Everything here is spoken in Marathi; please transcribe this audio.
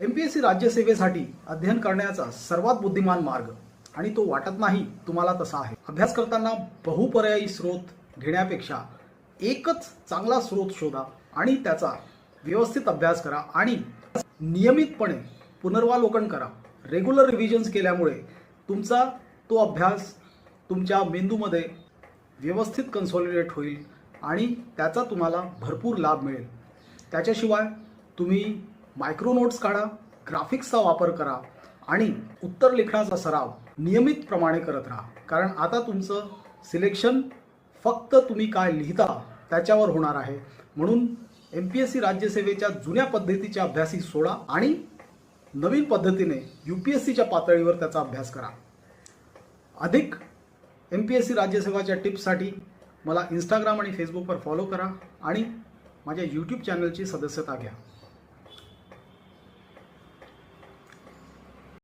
MPSC राज्यसेवेसाठी अध्ययन करण्याचा सर्वात बुद्धिमान मार्ग आणि तो वाटत नाही तुम्हाला तसा आहे। अभ्यास करताना बहुपर्यायी स्रोत घेण्यापेक्षा एकच चांगला स्रोत शोधा आणि त्याचा व्यवस्थित अभ्यास करा आणि नियमितपणे पुनरावलोकन करा। रेग्युलर रिव्हिजन्स केल्यामुळे तुमचा तो अभ्यास तुमच्या मेंदूमध्ये व्यवस्थित कन्सॉलिडेट होईल आणि त्याचा तुम्हाला भरपूर लाभ मिळेल। त्याच्याशिवाय तुम्ही मायक्रो नोट्स काढा, ग्राफिक्सचा वापर करा आणि उत्तर लेखनाचा सराव नियमितप्रमाणे करत राहा, कारण आता तुमचं सिलेक्शन फक्त तुम्ही काय लिहिता त्याच्यावर होणार आहे। म्हणून MPSC राज्यसेवेच्या जुन्या पद्धतीच्या अभ्यासी सोडा आणि नवीन पद्धतीने UPSCच्या पातळीवर त्याचा अभ्यास करा। अधिक MPSC राज्यसेवाच्या टिप्ससाठी मला इंस्टाग्राम आणि फेसबुकवर फॉलो करा आणि माझ्या YouTube चॅनलची सदस्यता घ्या।